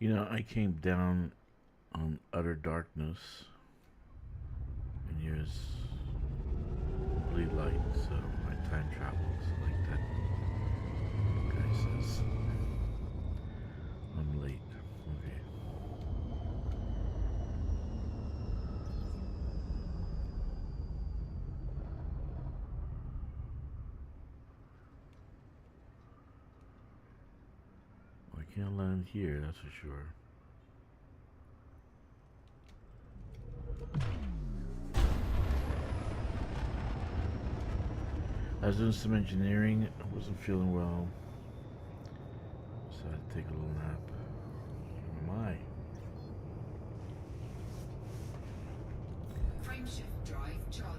You know, I came down on utter darkness, and here's complete light, so my time travels like that guy says. I'm late. Okay. Well, I can't land here, that's for sure. I was doing some engineering. I wasn't feeling well, so I had to take a little nap. Where am I?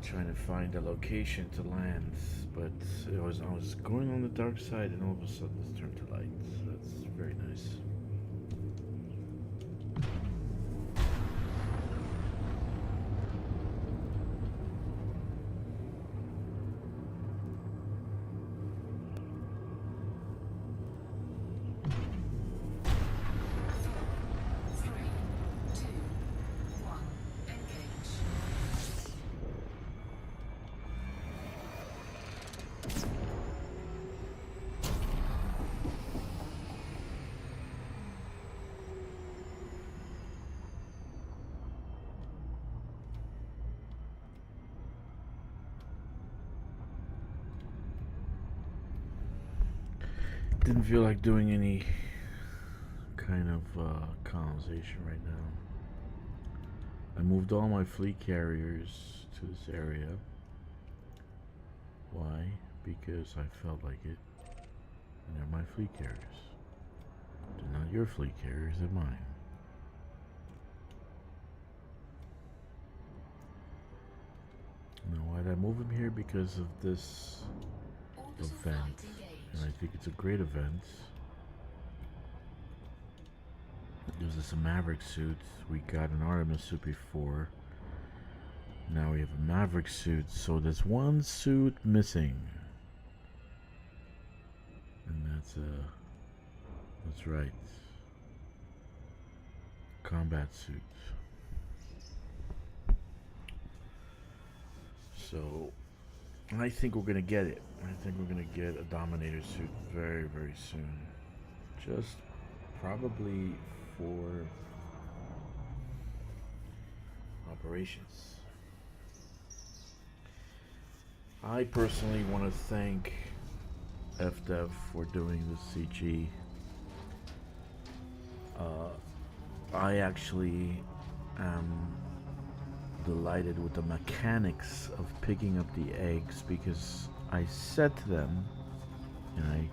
Trying to find a location to land, but I was going on the dark side, and all of a sudden it's turned to light. So that's very nice. Didn't feel like doing any kind of colonization right now. I moved all my fleet carriers to this area. Why? Because I felt like it. And they're my fleet carriers. They're not your fleet carriers, they're mine. Now, why did I move them here? Because of this event. And I think it's a great event. Gives us a Maverick suit. We got an Artemis suit before. Now we have a Maverick suit. So there's one suit missing. And that's right. Combat suit. So I think we're gonna get it. I think we're gonna get a Dominator suit very, very soon. Just probably for operations. I personally want to thank FDev for doing the CG. I actually am delighted with the mechanics of picking up the eggs, because I said to them, and I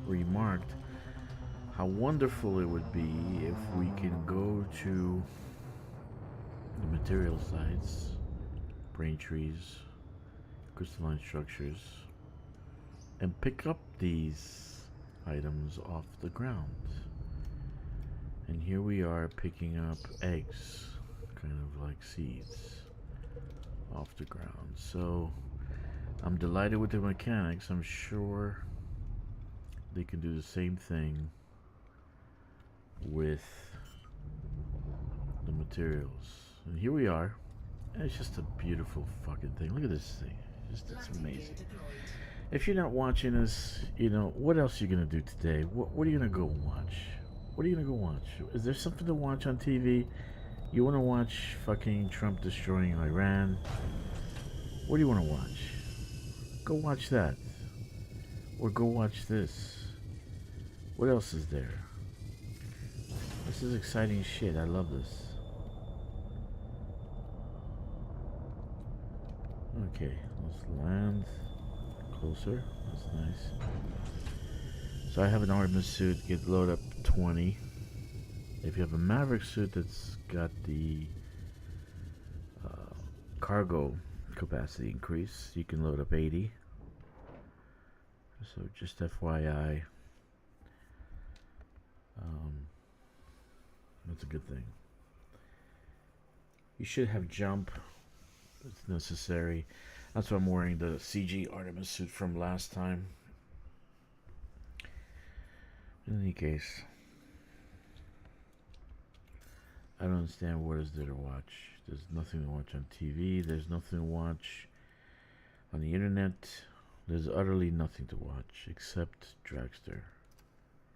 remarked how wonderful it would be if we can go to the material sites, brain trees, crystalline structures, and pick up these items off the ground. And here we are picking up eggs, kind of like seeds, off the ground. So I'm delighted with the mechanics. I'm sure they can do the same thing with the materials. And here we are. And it's just a beautiful fucking thing. Look at this thing. It's amazing. If you're not watching this, you know, what else are you gonna do today? What are you gonna go watch? What are you gonna go watch? Is there something to watch on TV? You wanna watch fucking Trump destroying Iran? What do you wanna watch? Go watch that. Or go watch this. What else is there? This is exciting shit. I love this. Okay, let's land closer. That's nice. So I have an Artemis suit. Get load up 20. If you have a Maverick suit that's got the cargo capacity increase, you can load up 80. So just FYI, that's a good thing. You should have jump. It's necessary. That's why I'm wearing the CG Artemis suit from last time. In any case, I don't understand what is there to watch. There's nothing to watch on TV. There's nothing to watch on the internet. There's utterly nothing to watch except Dragster.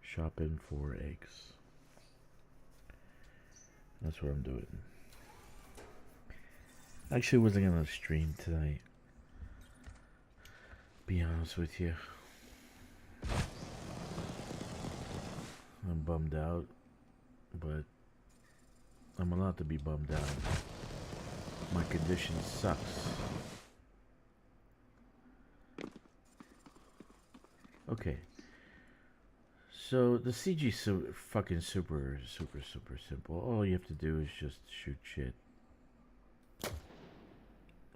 Shopping for eggs. That's what I'm doing. Actually, wasn't gonna stream tonight. Be honest with you. I'm bummed out, but I'm allowed to be bummed out. My condition sucks. Okay. So the CG is so fucking super simple. All you have to do is just shoot shit.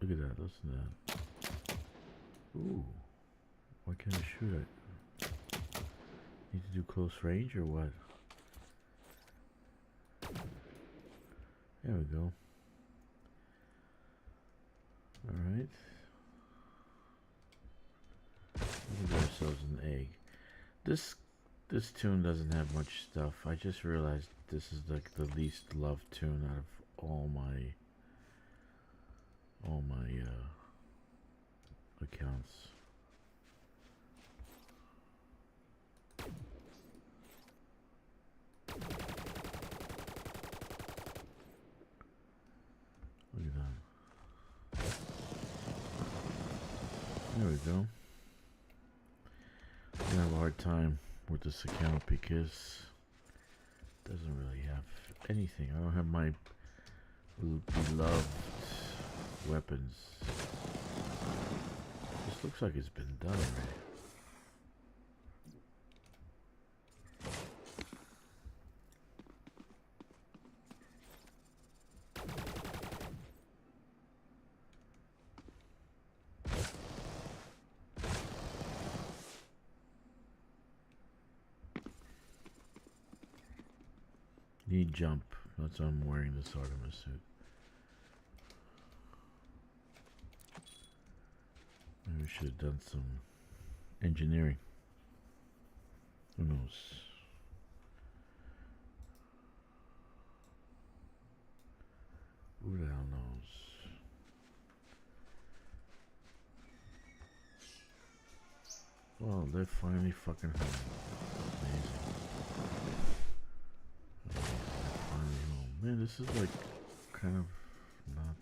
Look at that, listen to that. Ooh. Why can't I shoot it? Need to do close range or what? There we go. Alright. We'll get ourselves an egg. This tune doesn't have much stuff. I just realized this is like the least loved tune out of all my accounts. Look at that. There we go. I'm gonna have a hard time with this account because it doesn't really have anything. I don't have my beloved weapons. This looks like it's been done already. Need jump. That's why I'm wearing this Artemis suit. Maybe we should have done some engineering. Who knows? Who the hell knows? Well, they're finally fucking home. Amazing. Man, this is like kind of not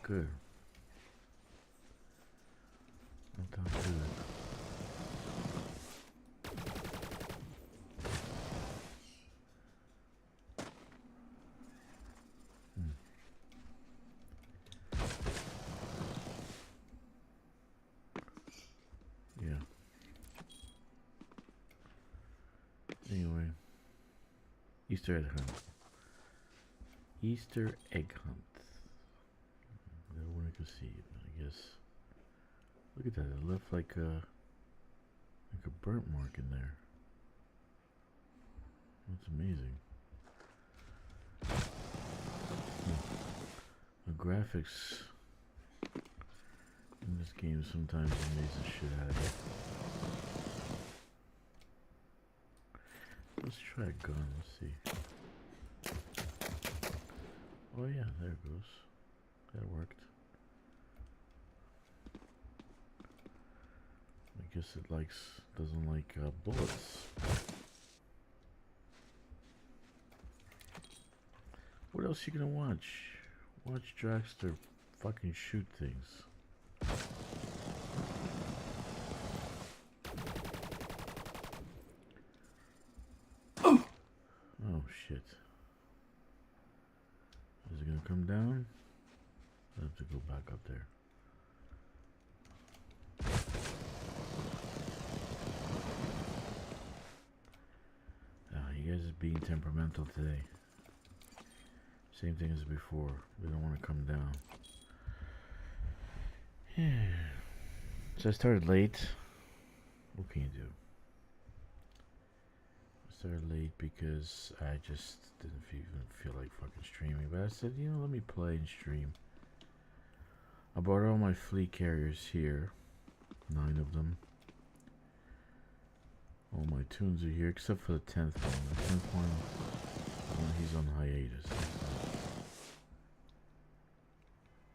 good. Not that good. Yeah. Anyway. Easter egg hunt. Easter egg hunt. No one can see it, I guess. Look at that. It left like a burnt mark in there. That's amazing. The graphics in this game sometimes amaze the shit out of you. Let's try a gun, let's see. Oh yeah, there it goes. That worked. I guess it doesn't like bullets. What else you gonna watch? Watch Dragster fucking shoot things. Oh shit. Is it gonna come down? I have to go back up there. You guys are being temperamental today. Same thing as before. We don't want to come down. Yeah. So I started late. What can you do? Started late because I just didn't even feel like fucking streaming, but I said, you know, let me play and stream. I brought all my fleet carriers here, 9 of them. All my tunes are here except for the 10th one. The 10th one He's on hiatus.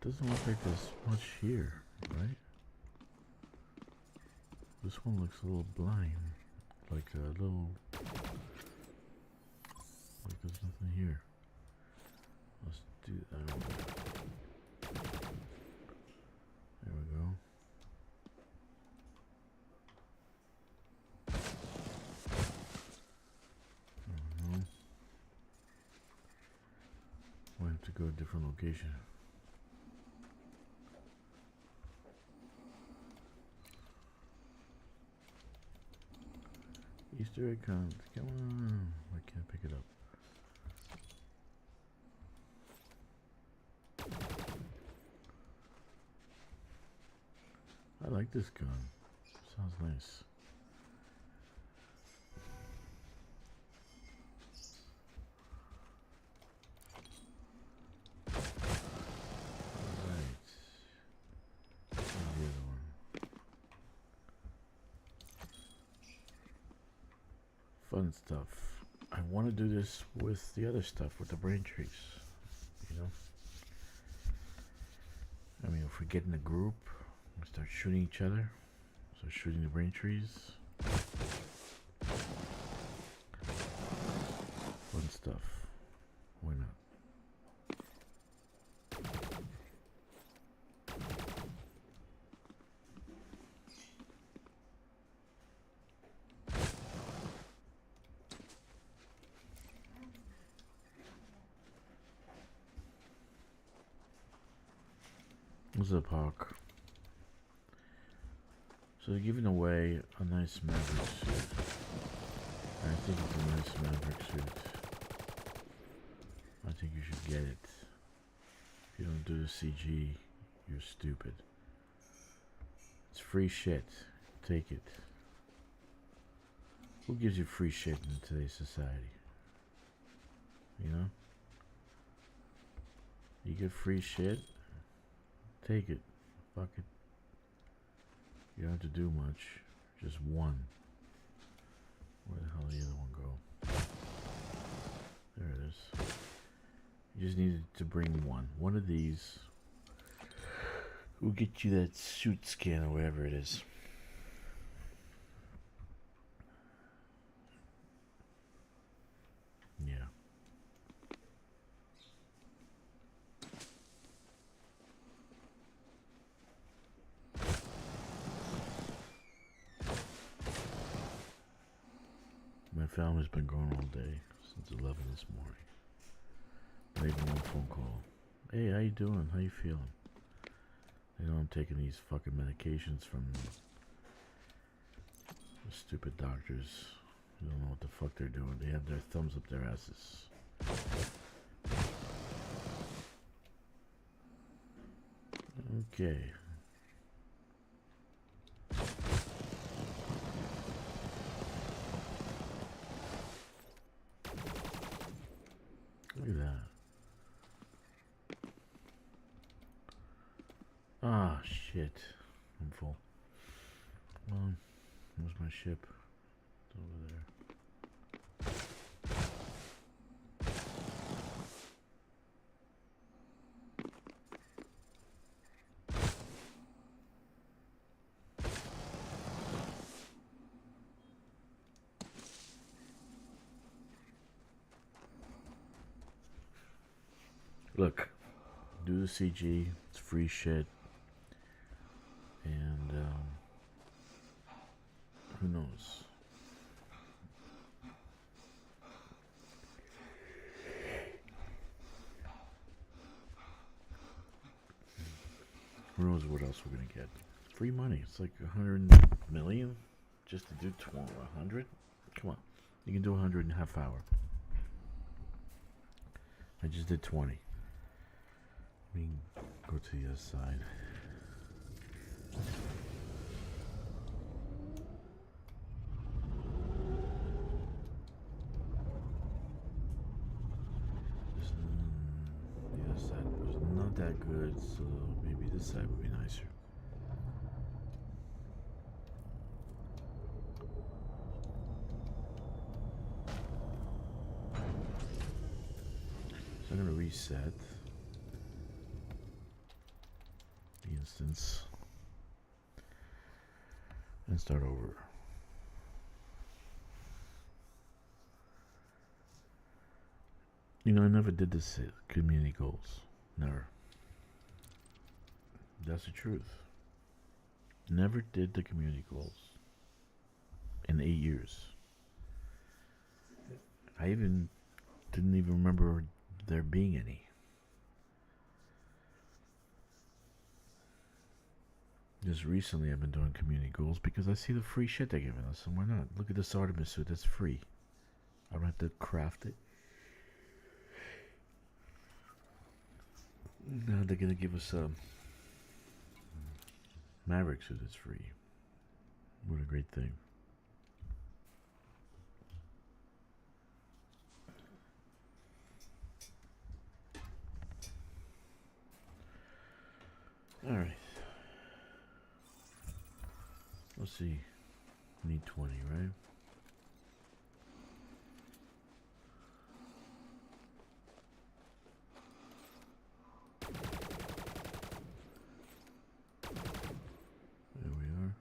Doesn't look like there's much here, right? This one looks a little blind. Like a little... like there's nothing here. Let's do that. There we go. Might have to go to a different location. Easter egg comes. Come on. I can't pick it up. I like this gun. Sounds nice. Alright. Here's the other one. Fun stuff. I want to do this with the other stuff, with the brain trees. You know? I mean, if we get in a group, we start shooting each other. Start shooting the brain trees. Fun stuff. Why not? What's up, Hawk? So they're giving away a nice Maverick suit. I think it's a nice Maverick suit. I think you should get it. If you don't do the CG, you're stupid. It's free shit. Take it. Who gives you free shit in today's society? You know? You get free shit? Take it. Fuck it. You don't have to do much. Just one. Where the hell did the other one go? There it is. You just needed to bring one. One of these will get you that suit scan or whatever it is. Yeah. My family's been going all day since 11 this morning. Not even one phone call. Hey, how you doing? How you feeling? They know I'm taking these fucking medications from the stupid doctors. They don't know what the fuck they're doing. They have their thumbs up their asses. Okay. Look at that. Ah, shit. I'm full. Well, where's my ship? It's over there. Look, do the CG, it's free shit, and who knows? Who knows what else we're gonna get? Free money, it's like 100 million just to do 100? Come on, you can do 100 in a half hour. I just did 20. We can go to the other side. The other side was not that good, so maybe this side would be nicer. reset the instance and start over. You know, I never did this community goals. Never. That's the truth. Never did the community goals in 8 years. I didn't even remember there being any. Just recently I've been doing community goals because I see the free shit they're giving us, and why not? Look at this Artemis suit, that's free. I don't have to craft it. Now they're gonna give us a Maverick suit that's free. What a great thing. Alright. Let's see. Need 20, right? There we are.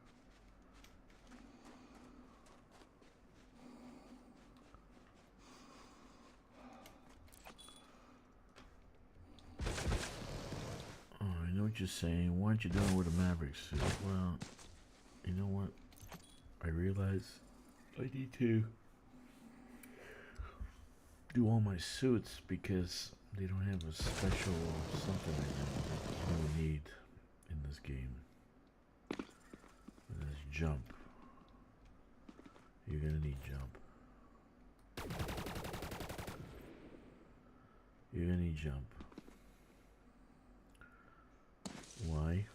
Oh, I know what you're saying. Why aren't you doing it with a Maverick suit? Well, you know what? I realize I need to do all my suits because they don't have a special something that you need in this game. There's jump. You're gonna need jump. You're gonna need jump. Why?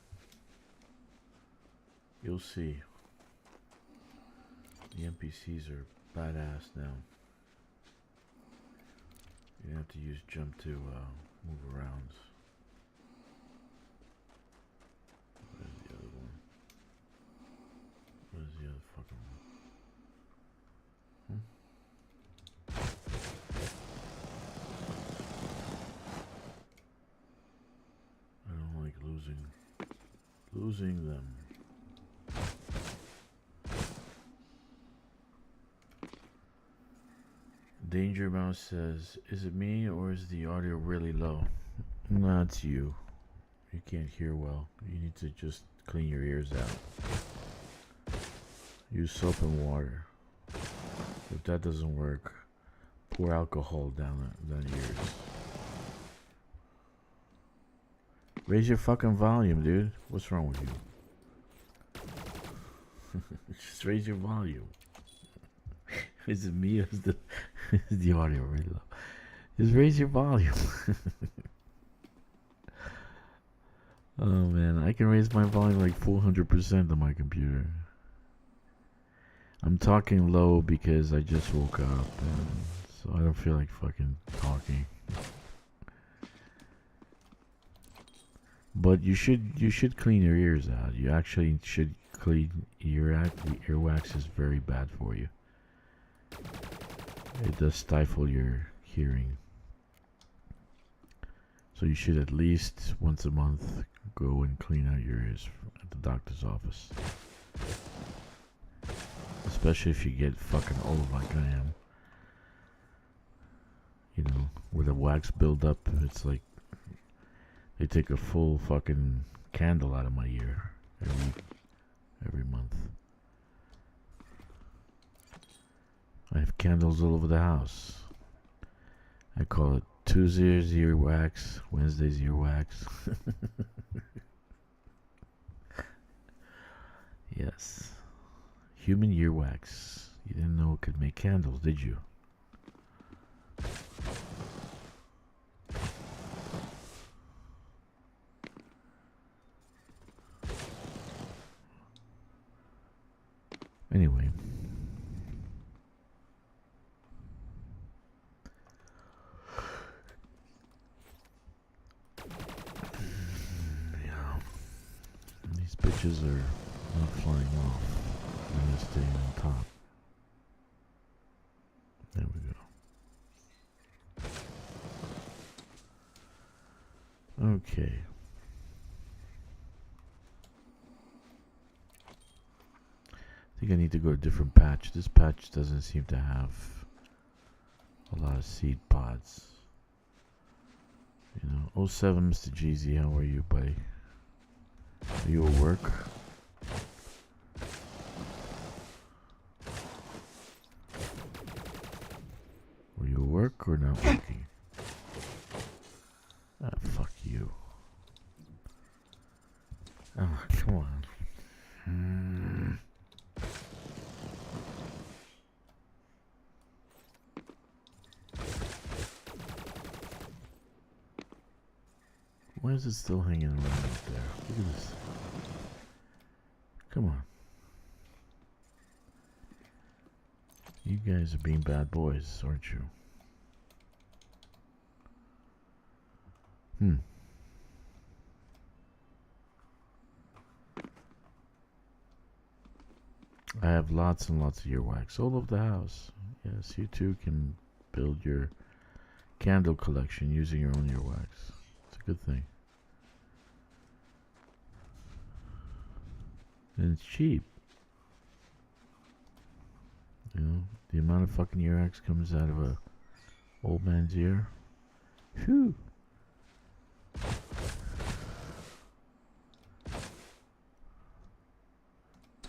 You'll see. The NPCs are badass now. You have to use jump to move around. Where's the other one? Where's the other fucking one? I don't like losing them. Danger Mouse says, is it me or is the audio really low? No, it's you. You can't hear well. You need to just clean your ears out. Use soap and water. If that doesn't work, pour alcohol down the ears. Raise your fucking volume, dude. What's wrong with you? Just raise your volume. Is it me or is the audio really low? Just raise your volume. Oh man, I can raise my volume like 400% on my computer. I'm talking low because I just woke up, and so I don't feel like fucking talking. But you should clean your ears out. You actually should clean the earwax is very bad for you. It does stifle your hearing. So you should at least once a month go and clean out your ears at the doctor's office. Especially if you get fucking old like I am. You know, where the wax build up, it's like they take a full fucking candle out of my ear every month. I have candles all over the house. I call it Tuesday's earwax, Wednesday's earwax. Yes. Human earwax. You didn't know it could make candles, did you? Anyway. Yeah. These bitches are not flying off. They're gonna stay on top. There we go. Okay. I think I need to go to a different patch. This patch doesn't seem to have a lot of seed pods. You know, oh 07 Mr. Jeezy, how are you, buddy? Are you at work? Were you at work or not working? Ah, fuck you. Oh, come on. Why is it still hanging around out there? Look at this. Come on. You guys are being bad boys, aren't you? I have lots and lots of earwax all over the house. Yes, you too can build your candle collection using your own earwax. It's a good thing. And it's cheap. You know, the amount of fucking earwax comes out of a old man's ear. Phew.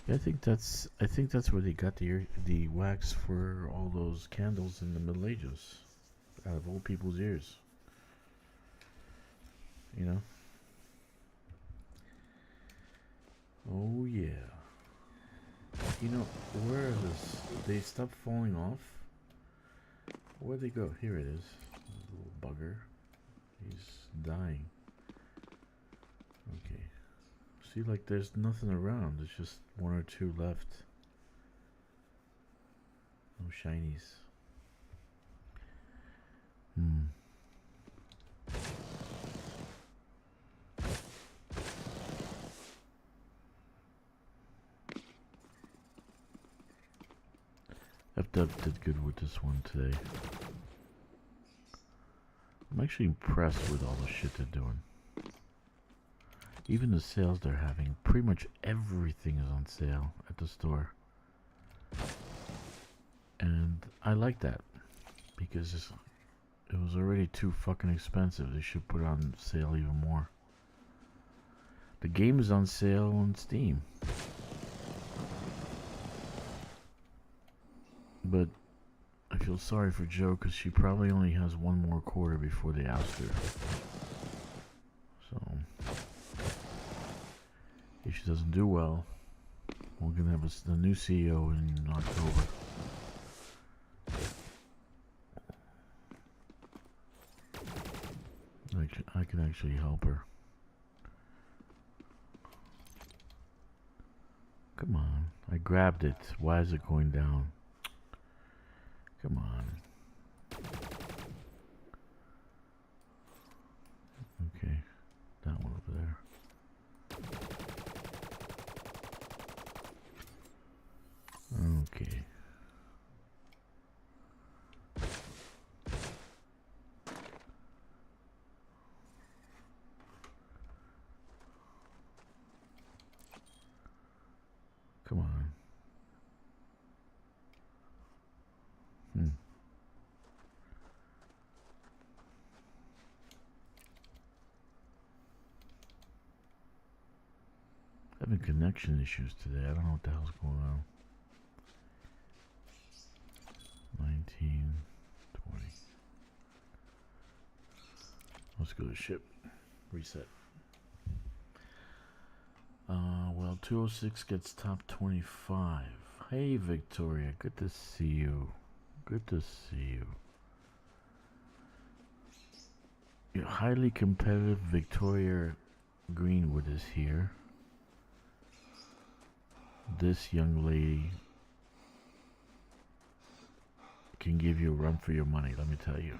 I think that's where they got the wax for all those candles in the Middle Ages, out of old people's ears. You know. Oh yeah. You know, where is they stop falling off? Where'd they go? Here it is. Little bugger. He's dying. Okay. See, like there's nothing around. There's just one or two left. No shinies. FDub did good with this one today. I'm actually impressed with all the shit they're doing. Even the sales they're having, pretty much everything is on sale at the store. And I like that, because it was already too fucking expensive. They should put it on sale even more. The game is on sale on Steam. But I feel sorry for Jo, because she probably only has one more quarter before they oust her. So if she doesn't do well, we're gonna have a new CEO in October. I can actually help her. Come on, I grabbed it. Why is it going down? Come on. Okay, that one over there. Okay. Come on. Having connection issues today. I don't know what the hell's going on. 19, 20. Let's go to ship. Reset. Well, 206 gets top 25. Hey, Victoria. Good to see you. Good to see you. Your highly competitive Victoria Greenwood is here. This young lady can give you a run for your money, let me tell you.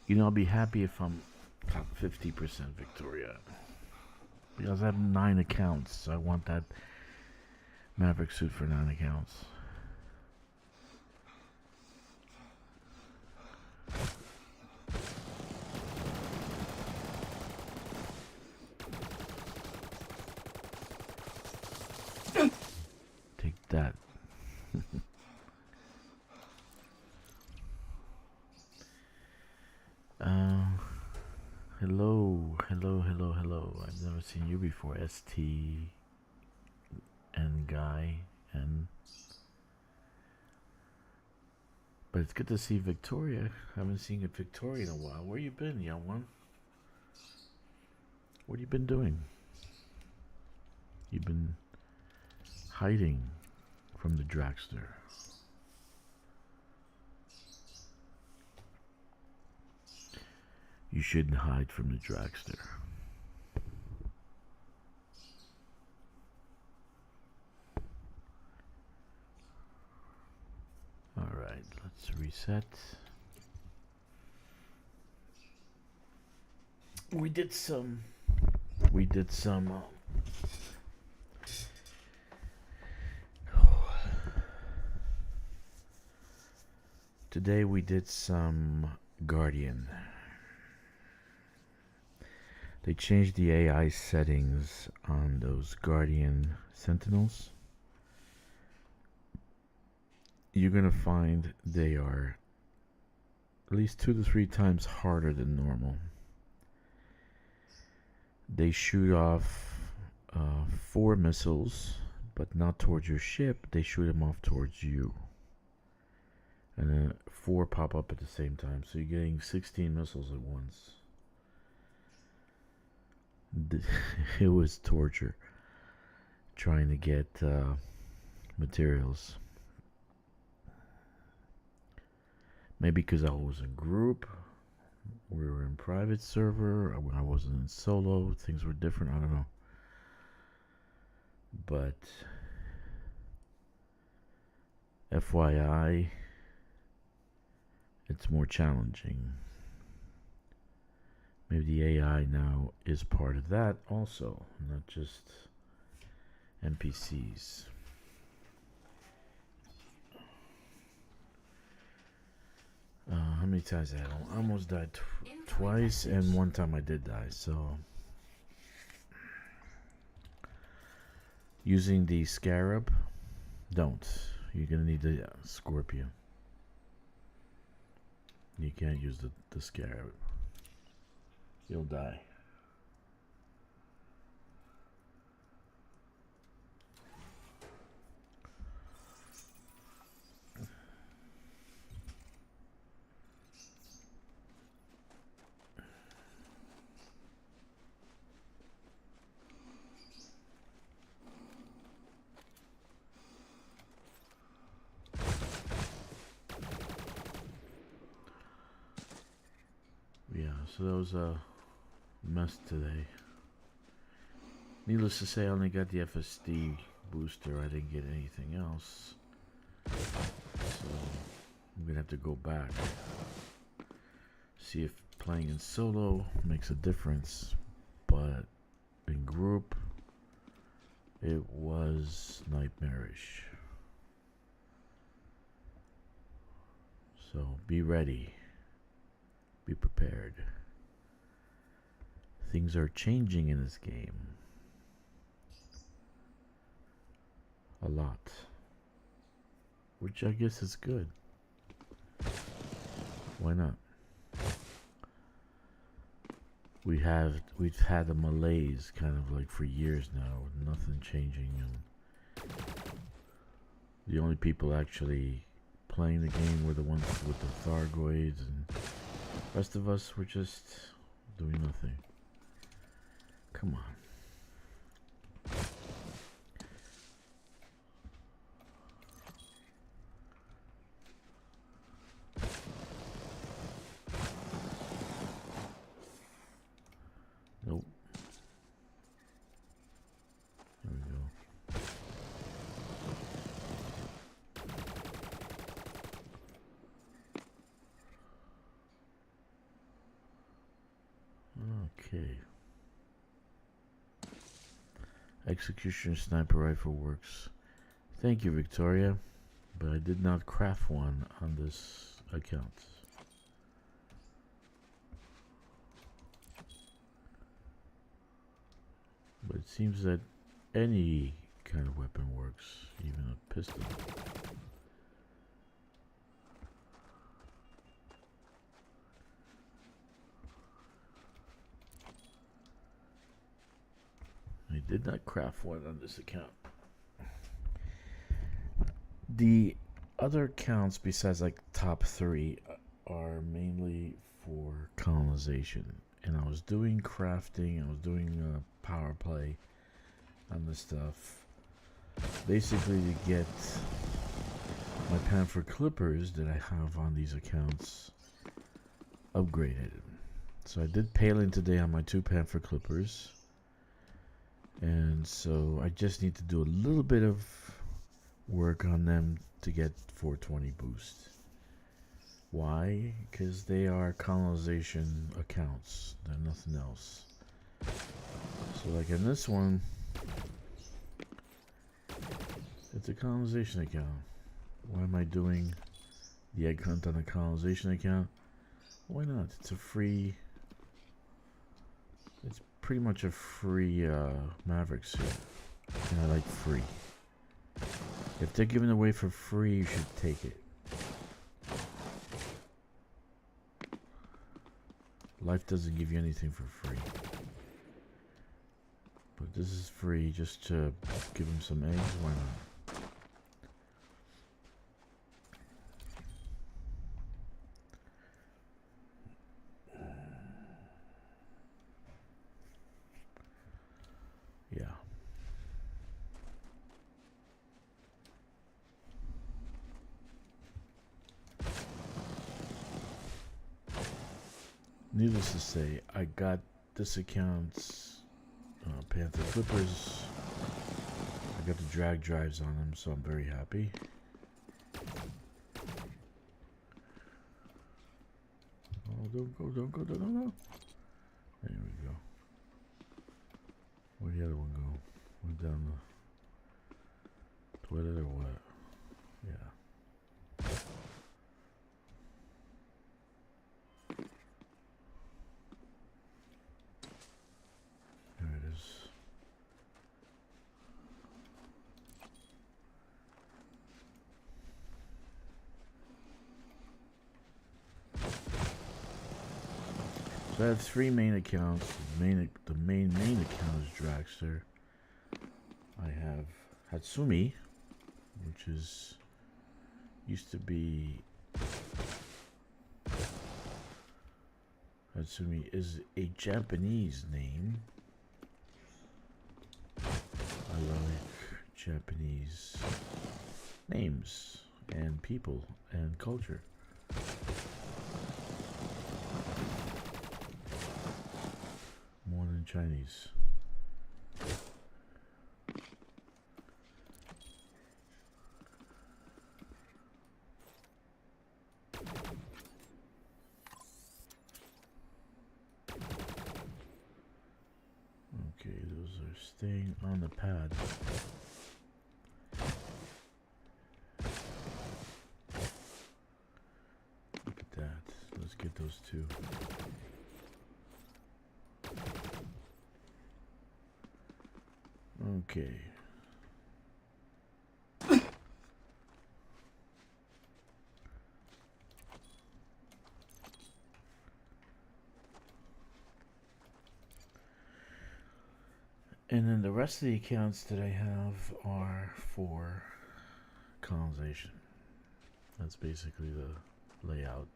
You know, I'll be happy if I'm top 50% Victoria. Because I have 9 accounts, so I want that Maverick suit for 9 accounts. before ST and Guy and. But it's good to see Victoria. I haven't seen Victoria in a while. Where you been, young one? What have you been doing? You've been hiding from the dragster. You shouldn't hide from the dragster. Alright, let's reset. We did some today we did some Guardian. They changed the AI settings on those Guardian Sentinels. You're gonna find they are at least 2 to 3 times harder than normal. They shoot off 4 missiles, but not towards your ship. They shoot them off towards you. And then 4 pop up at the same time. So you're getting 16 missiles at once. It was torture trying to get materials. Maybe because I was in group. We were in private server. I wasn't in solo. Things were different. I don't know. But FYI, it's more challenging. Maybe the AI now is part of that also, not just NPCs. How many times I almost died twice, and one time I did die. So using the scarab, don't. You're gonna need the scorpion. You can't use the scarab. You'll die. Yeah, so that was a mess today. Needless to say, I only got the FSD booster. I didn't get anything else. So I'm gonna have to go back. See if playing in solo makes a difference. But in group, it was nightmarish. So be ready. Be prepared. Things are changing in this game. A lot. Which I guess is good. Why not? We've had a malaise kind of like for years now, with nothing changing, and the only people actually playing the game were the ones with the Thargoids, and the rest of us were just doing nothing. Come on. Nope. There we go. Okay. Execution sniper rifle works. Thank you, Victoria, but I did not craft one on this account. But it seems that any kind of weapon works, even a pistol. did not craft one on this account. The other accounts besides like top 3 are mainly for colonization. And I was doing crafting, I was doing power play on this stuff. Basically to get my panther clippers that I have on these accounts upgraded. So I did paling today on my 2 panther clippers. And so I just need to do a little bit of work on them to get 420 boost. Why? Because they are colonization accounts. They're nothing else. So like in this one, it's a colonization account. Why am I doing the egg hunt on a colonization account? Why not? It's a free... It's pretty much a free Maverick suit. And I like free. If they're giving away for free, you should take it. Life doesn't give you anything for free. But this is free just to give them some eggs. Why not? Yeah. Needless to say, I got this account's Panther Clippers. I got the drag drives on them, so I'm very happy. Oh, don't go, don't go, don't go. There we go. Where'd the other one go? Went down the toilet or what? Yeah. There it is. So I have 3 main accounts. The main account is Dragster. I have Hatsumi, which is used to be Hatsumi is a Japanese name. I like Japanese names and people and culture. More than Chinese. Okay, those are staying on the pad. Look at that. Let's get those 2. Okay. And then the rest of the accounts that I have are for colonization. That's basically the layout.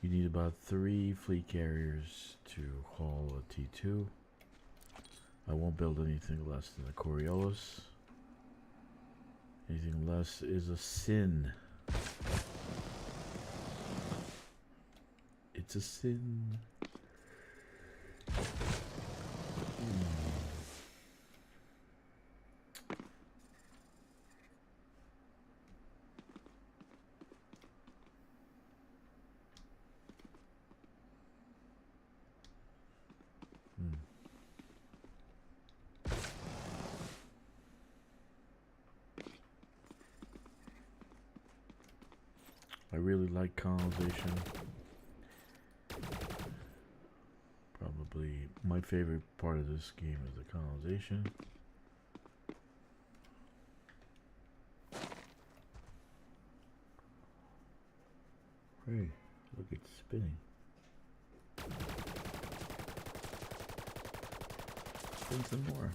You need about 3 fleet carriers to haul a T2. I won't build anything less than a Coriolis. Anything less is a sin. It's a sin. I really like colonization. Probably my favorite part of this game is the colonization. Hey, look, it's spinning. spin some more.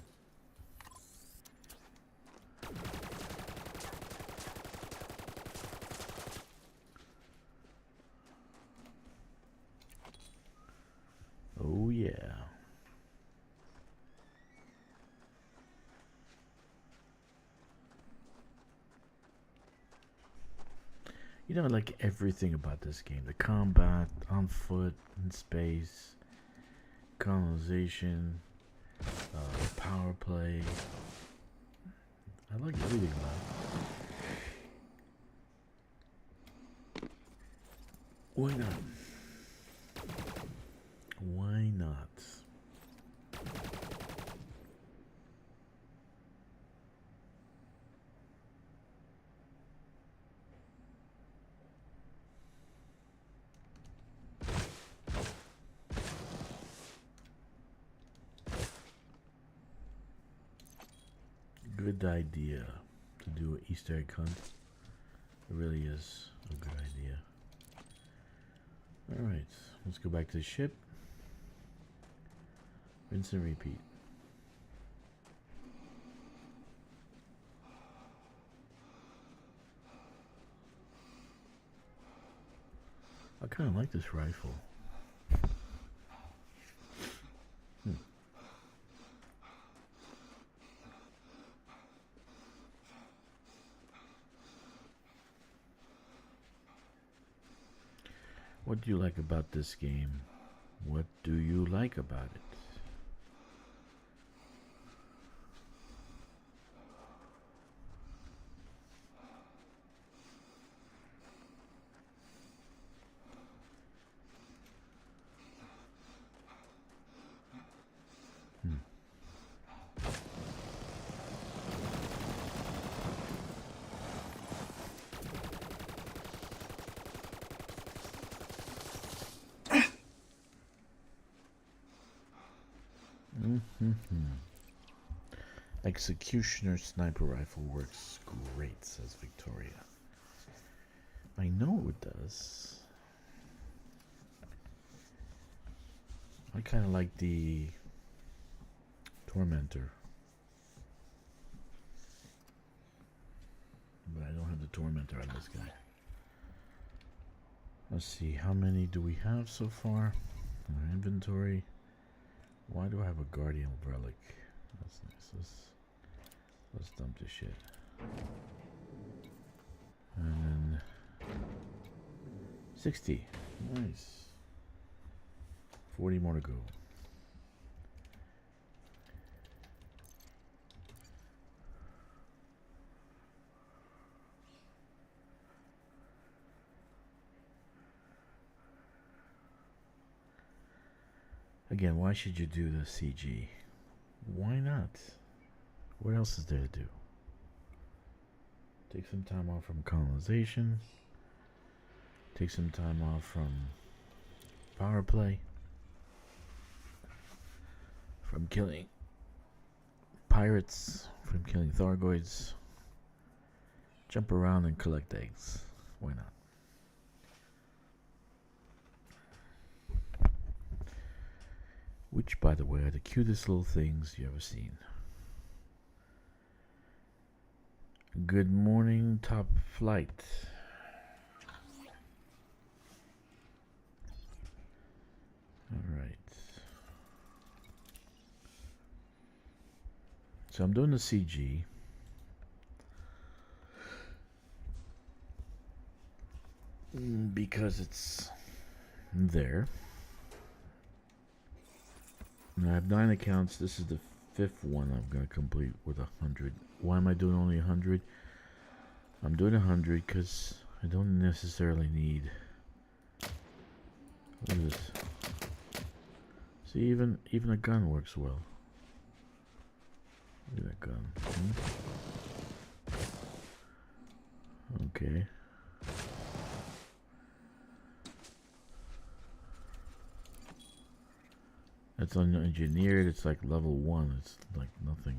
Oh yeah. You know, like everything about this game. The combat, on foot, in space, colonization, power play. I like everything about it. Why not? Why not? Good idea to do an Easter egg hunt. It really is a good idea. Alright, let's go back to the ship. Rinse and repeat. I kind of like this rifle. What do you like about this game? What do you like about it? Executioner sniper rifle works great, says Victoria. I know it does. I kind of like the Tormentor, but I don't have the Tormentor on this guy. Let's see, how many do we have so far in our inventory? Why do I have a Guardian Relic? That's nice. Let's dump this shit. And then 60. Nice. 40 more to go. Again, why should you do the CG? Why not? What else is there to do? Take some time off from colonization. Take some time off from power play. From killing pirates. From killing Thargoids. Jump around and collect eggs. Why not? Which, by the way, are the cutest little things you ever seen. Good morning, Top Flight. Alright. So I'm doing the CG. Because it's there. Now I have 9 accounts. This is the 5th one I'm going to complete with 100. Why am I doing only 100? I'm doing 100 because I don't necessarily need... Look at this. See, even a gun works well. Look at that gun. Okay. It's unengineered. It's like level 1. It's like nothing.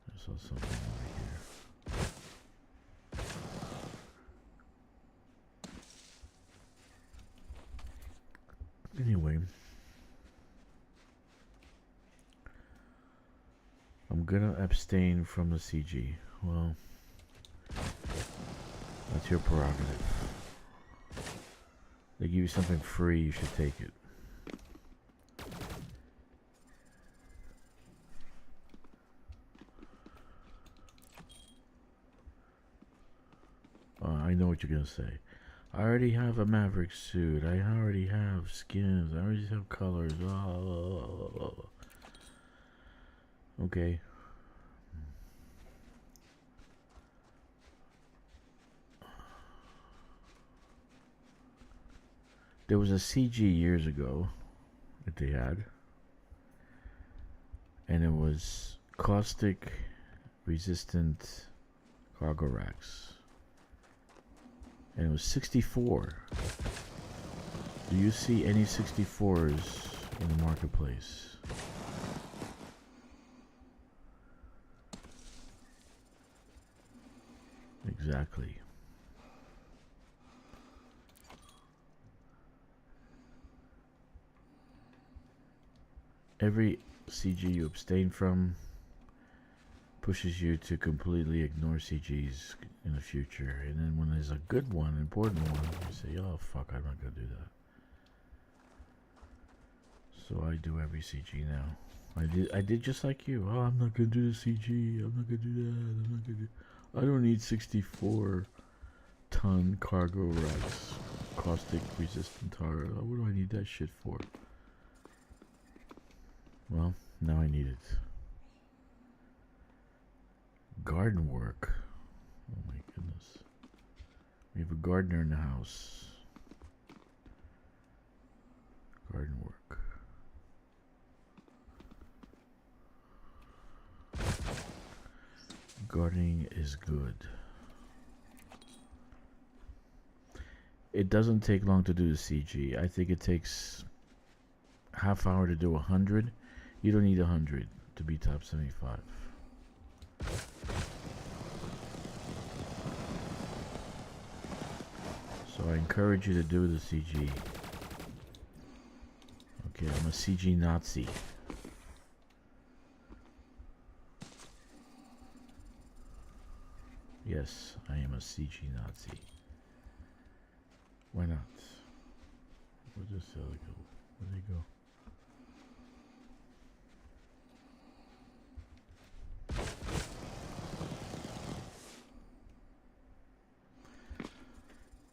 I saw something over here. Anyway. I'm gonna abstain from the CG. Well, that's your prerogative. They give you something free, you should take it. I know what you're gonna say. I already have a Maverick suit. I already have skins. I already have colors. Okay. There was a CG years ago that they had, and it was caustic resistant cargo racks, and it was 64. Do you see any 64s in the marketplace? Exactly. Every CG you abstain from pushes you to completely ignore CGs in the future. And then when there's a good one, important one, you say, oh fuck, I'm not gonna do that. So I do every CG now. I did just like you. Oh, I'm not gonna do the CG. I'm not gonna do that. I'm not gonna do. I don't need 64-ton cargo racks, caustic resistant tar. What do I need that shit for? Well, now I need it. Garden work. Oh my goodness. We have a gardener in the house. Garden work. Gardening is good. It doesn't take long to do the CG. I think it takes half hour to do 100. You don't need 100 to be top 75. So I encourage you to do the CG. Okay, I'm a CG Nazi. Yes, I am a CG Nazi. Why not? Where'd this other go? Where'd they go?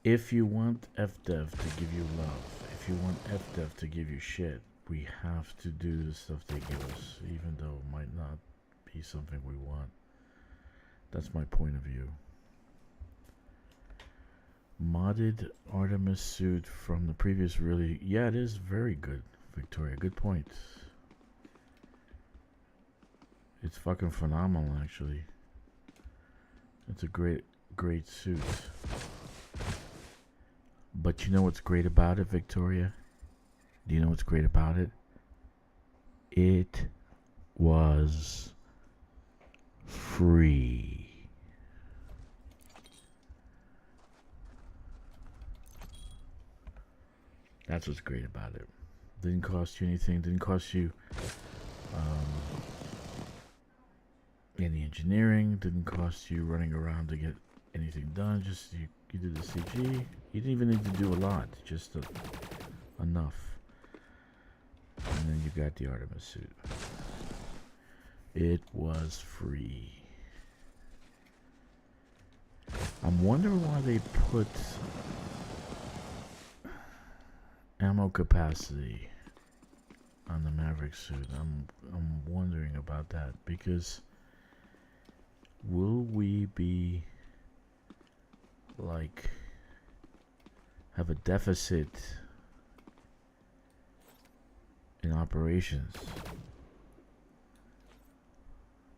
If you want FDev to give you love, if you want FDev to give you shit, we have to do the stuff they give us, even though it might not be something we want. That's my point of view. Modded Artemis suit from the previous really... Yeah, it is very good, Victoria. Good point. It's fucking phenomenal, actually. It's a great suit. But you know what's great about it, Victoria? Do you know what's great about it? It was free. That's what's great about it. Didn't cost you anything. Didn't cost you any engineering. Didn't cost you running around to get anything done. Just you did the CG. You didn't even need to do a lot. Just enough. And then you got the Artemis suit. It was free. I'm wondering why they put ammo capacity on the Maverick suit. I'm wondering about that, because will we be like have a deficit in operations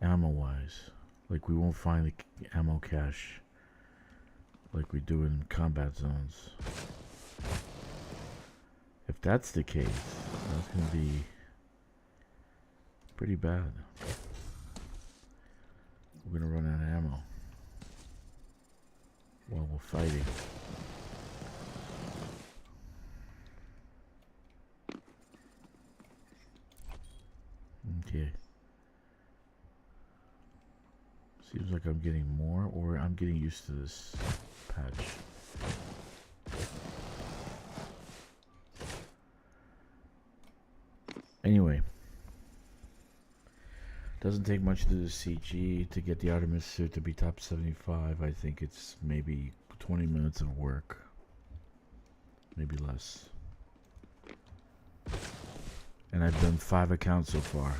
ammo wise? Like we won't find the ammo cache like we do in combat zones. If that's the case, that's gonna be pretty bad. We're gonna run out of ammo while we're fighting. Okay. Seems like I'm getting more, or I'm getting used to this patch. Anyway, doesn't take much to do the CG to get the Artemis suit to be top 75. I think it's maybe 20 minutes of work, maybe less. And I've done 5 accounts so far,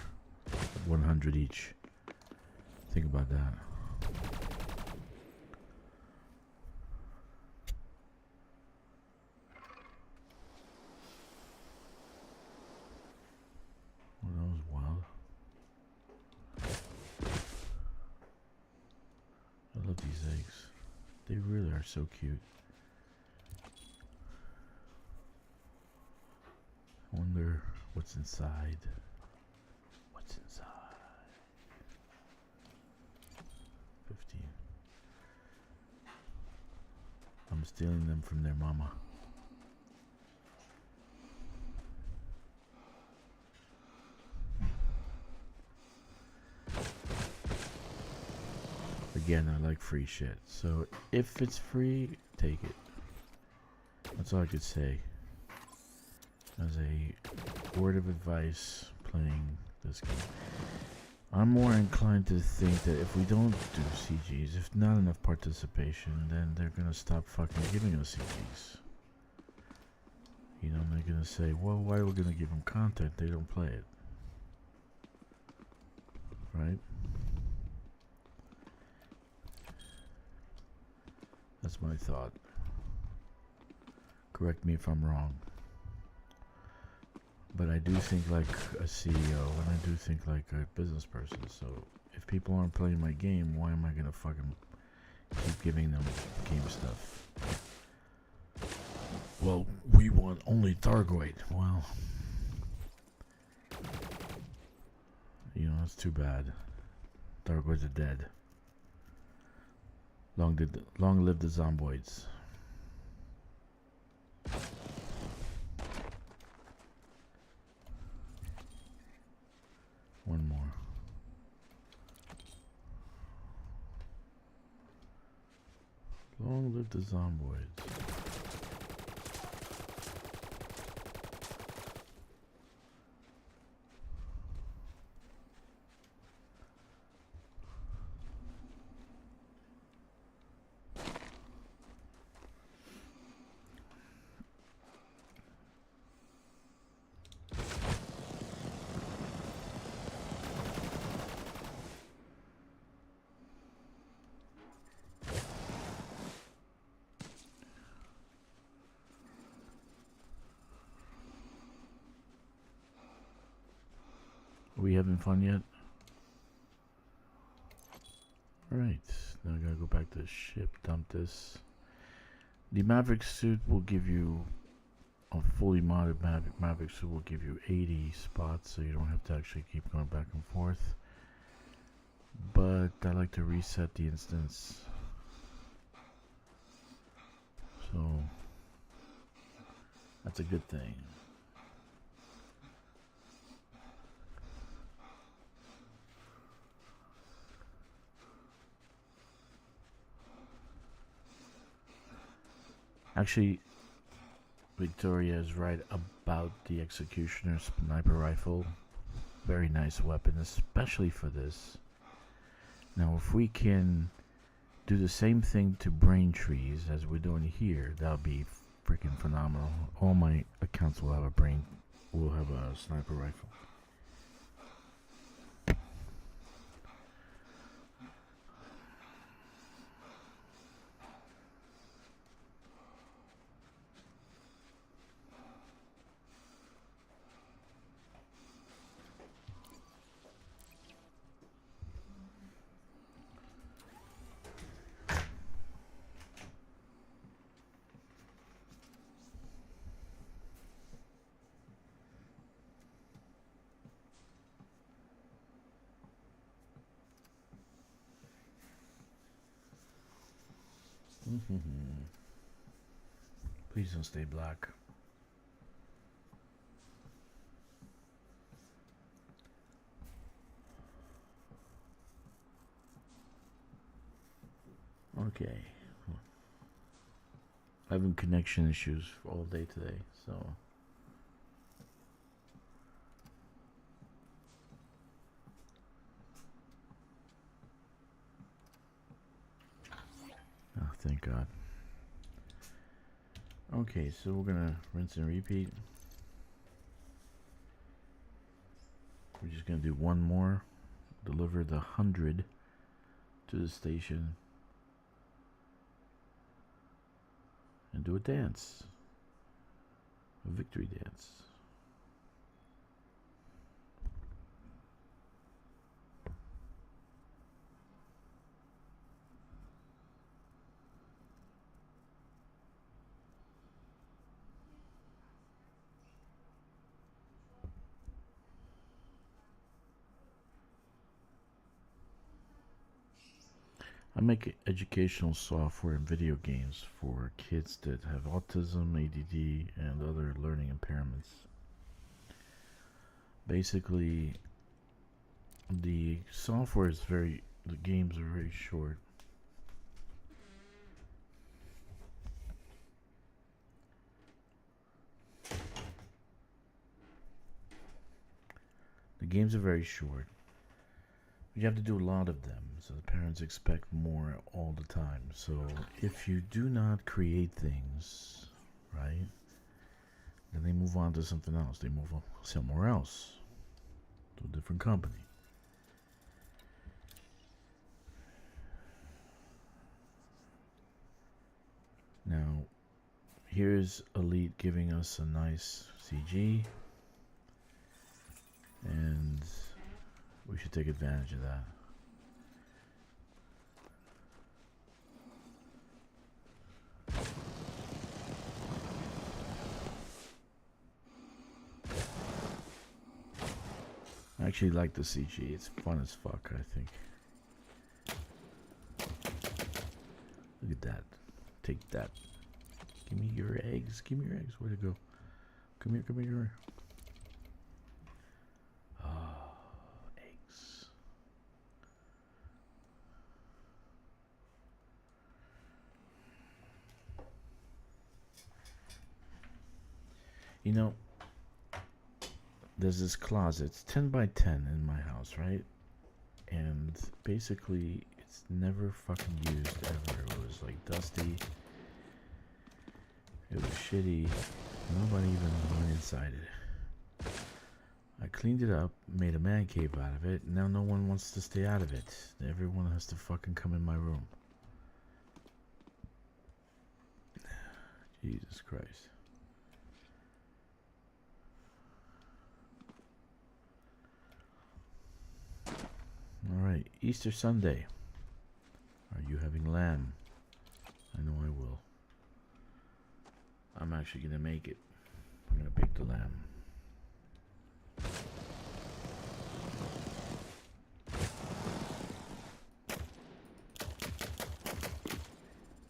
100 each. Think about that. Well, that was wild. I love these eggs. They really are so cute. I wonder what's inside. What's inside? 15. I'm stealing them from their mama. Again, I like free shit. So if it's free, take it. That's all I could say. As a word of advice playing this game. I'm more inclined to think that if we don't do CGs, if not enough participation, then they're gonna stop fucking giving us CGs. You know, they're gonna say, well, why are we gonna give them content? They don't play it. Right? That's my thought. Correct me if I'm wrong. But I do think like a CEO, and I do think like a business person. So if people aren't playing my game, why am I gonna fucking keep giving them game stuff? Well, we want only Thargoid. Well, you know, that's too bad. Thargoids are dead. Long live the zomboids. One more. Long live the zomboids. Are we having fun yet? Alright, now I gotta go back to the ship, dump this. The Maverick suit will give you, a fully modded Maverick suit will give you 80 spots, so you don't have to actually keep going back and forth. But I like to reset the instance. So, that's a good thing. Actually, Victoria is right about the Executioner sniper rifle. Very nice weapon, especially for this. Now, if we can do the same thing to brain trees as we're doing here, that'll be freaking phenomenal. All my accounts will have a sniper rifle. Please don't stay black. Okay. Having connection issues all day today, so. Oh, thank God. Okay, so we're gonna rinse and repeat. We're just gonna do one more. Deliver the 100 to the station. And do a dance. A victory dance. I make educational software and video games for kids that have autism, ADD, and other learning impairments. Basically, the software is the games are very short. The games are very short. You have to do a lot of them, so the parents expect more all the time. So if you do not create things, right, then they move on to something else. They move on somewhere else, to a different company. Now, here's Elite giving us a nice CG, and we should take advantage of that. I actually like the CG. It's fun as fuck, I think. Look at that. Take that. Give me your eggs. Give me your eggs. Where'd it go? Come here, come here. Oh, eggs. You know, there's this closet. It's 10 by 10 in my house, right? And basically, it's never fucking used ever. It was like dusty. It was shitty. Nobody even went inside it. I cleaned it up, made a man cave out of it. Now no one wants to stay out of it. Everyone has to fucking come in my room. Jesus Christ. Alright, Easter Sunday. Are you having lamb? I know I will. I'm actually gonna make it. I'm gonna pick the lamb.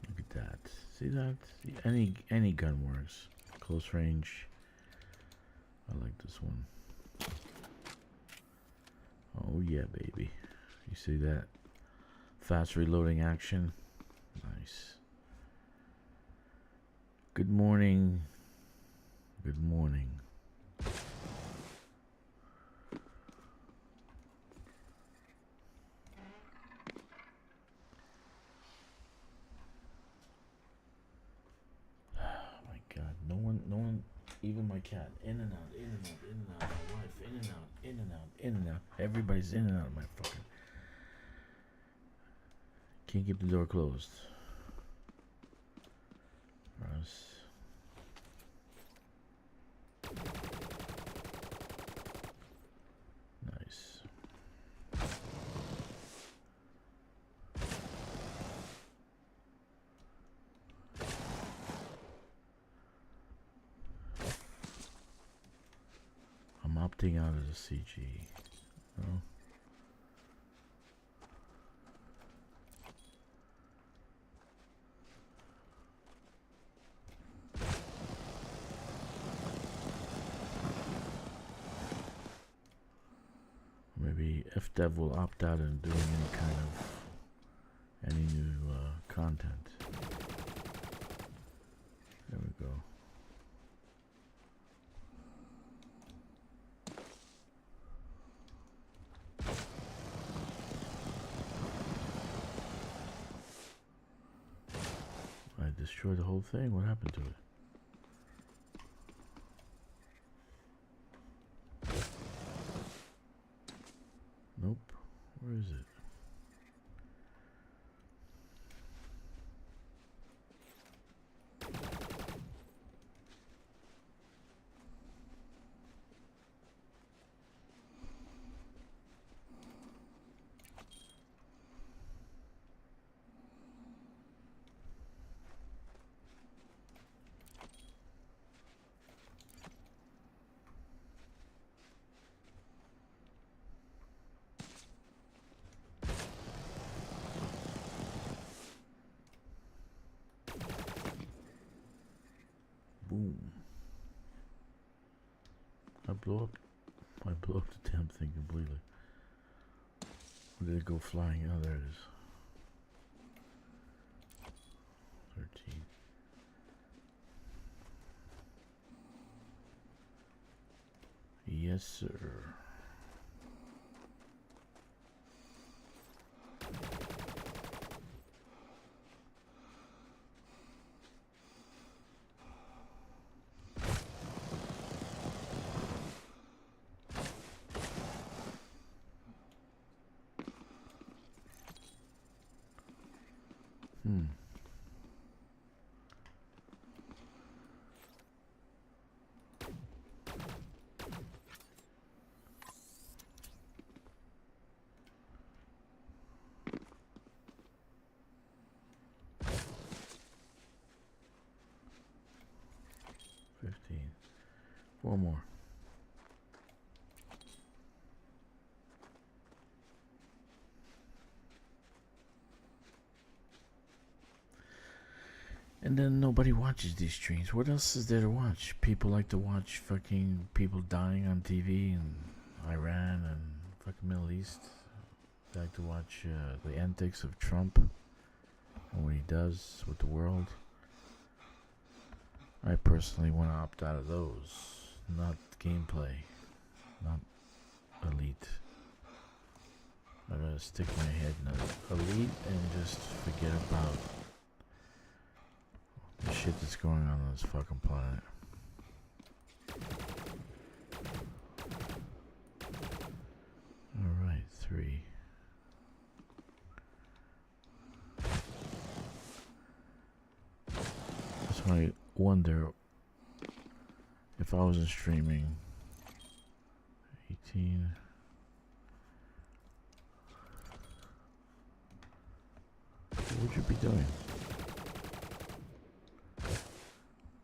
Look at that. See that? Any gun works. Close range. I like this one. Oh yeah, baby. You see that? Fast reloading action. Nice. Good morning. Good morning. My God, no one, even my cat, in and out, in and out, in and out, my wife, in and out, in and out, in and out. Everybody's in and out of my fucking. Can't keep the door closed. Russ. Nice. I'm opting out of the CG. Oh. Maybe FDev will opt out in doing any new content. There we go. I destroyed the whole thing. What happened to it? Nope. Where is it? Boom. I blew up the damn thing completely. Where did it go flying? Oh, there it is. 13. Yes, sir. Hmm. Four more. And then nobody watches these streams. What else is there to watch? People like to watch fucking people dying on TV in Iran and fucking Middle East. They like to watch the antics of Trump and what he does with the world. I personally want to opt out of those. Not gameplay. Not elite. I'm gonna stick my head in elite and just forget about the shit that's going on this fucking planet. Alright, 3. That's why I wonder if I wasn't streaming. 18. What would you be doing?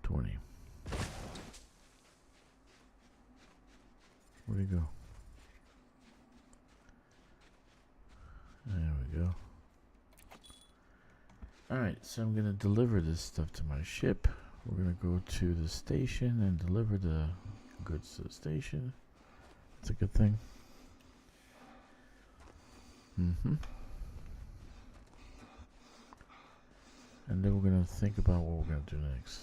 20. Where'd he go? There we go. Alright, so I'm gonna deliver this stuff to my ship. We're gonna go to the station and deliver the goods to the station. That's a good thing. And then we're gonna think about what we're gonna do next.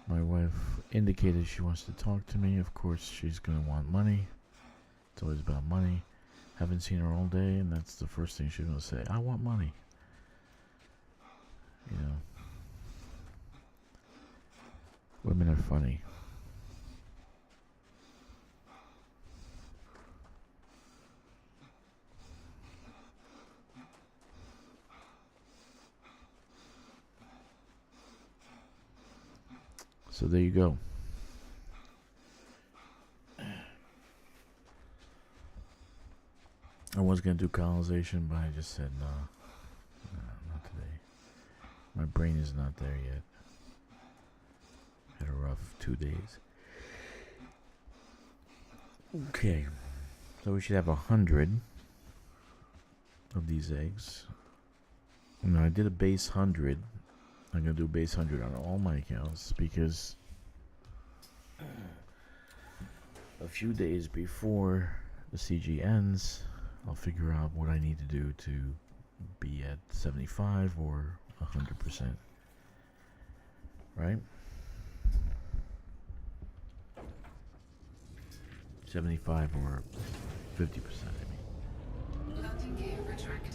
My wife indicated she wants to talk to me. Of course, she's gonna want money. It's always about money. Haven't seen her all day, and that's the first thing she's gonna say. I want money. You know, women are funny. So there you go. I was going to do colonization, but I just said no. No, not today. My brain is not there yet. Had a rough 2 days. Okay. So we should have 100 of these eggs. Now I did a base 100. I'm going to do base 100 on all my accounts because a few days before the CG ends, I'll figure out what I need to do to be at 75 or 100%, right? 75 or 50%, I mean. Landing gear retracted.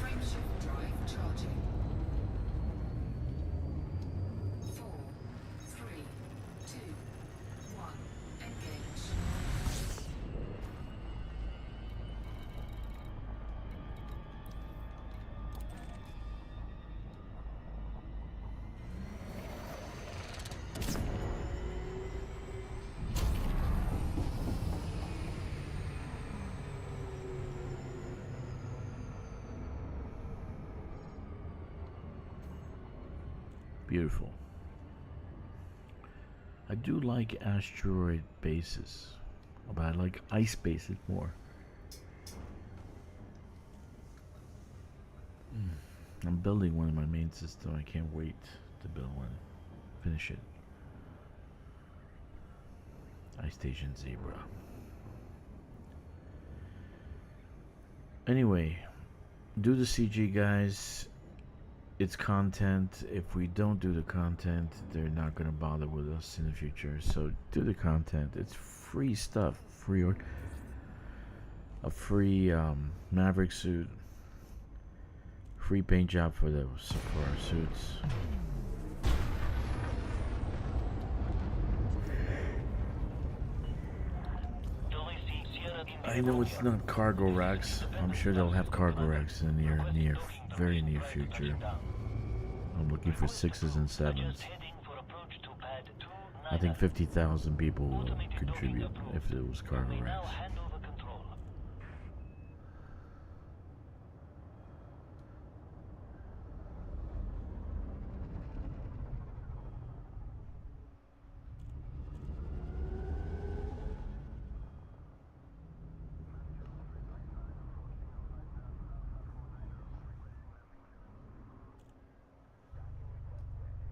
Frameshift drive charging. 4, 3, 2, 1. Engage. Beautiful. I do like asteroid bases, but I like ice bases more. I'm building one in my main system. I can't wait to build one. Finish it. Ice Station Zebra. Anyway, do the CG, guys. It's content. If we don't do the content, they're not gonna bother with us in the future. So do the content. It's free stuff. A free Maverick suit. Free paint job for our suits. I know it's not cargo racks. I'm sure they'll have cargo racks in the very near future. I'm looking for 6s and 7s. I think 50,000 people will contribute if it was cargo racks.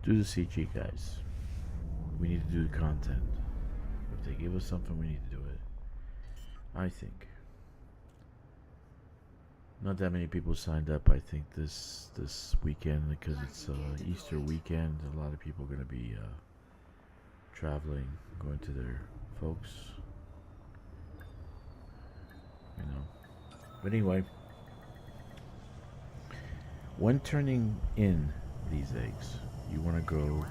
Do the CG, guys. We need to do the content. If they give us something, we need to do it. I think. Not that many people signed up. I think this weekend, because it's Easter weekend. A lot of people are going to be traveling, going to their folks. You know. But anyway, when turning in these eggs, you want to go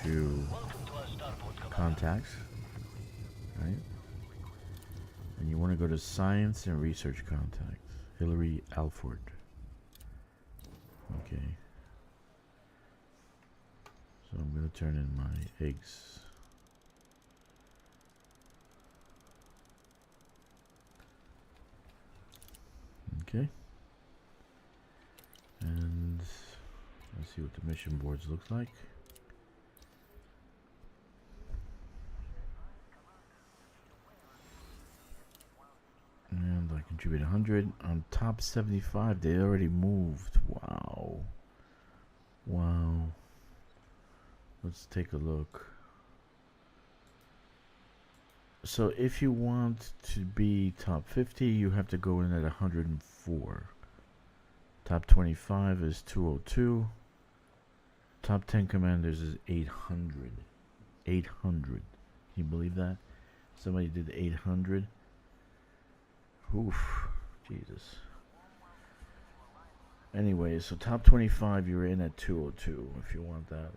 to contacts, right? And you want to go to Science and Research Contacts. Hillary Alford. Okay. So I'm going to turn in my eggs. Okay. And let's see what the mission boards looks like. And I contribute 100 on top 75. They already moved. Wow. Wow. Let's take a look. So if you want to be top 50, you have to go in at 104. Top 25 is 202. Top 10 commanders is 800. 800. Can you believe that? Somebody did 800. Oof. Jesus. Anyway, so top 25, you're in at 202 if you want that.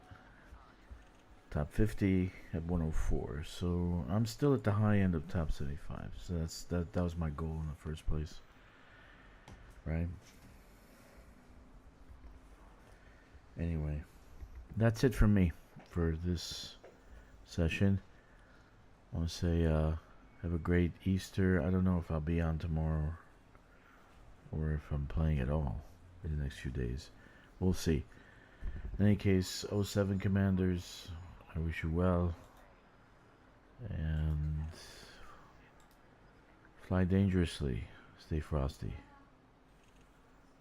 Top 50 at 104. So I'm still at the high end of top 75. So that was my goal in the first place. Right? Anyway, that's it from me for this session. I want to say have a great Easter. I don't know if I'll be on tomorrow or if I'm playing at all in the next few days. We'll see. In any case, 07 Commanders, I wish you well. And Fly dangerously. Stay frosty.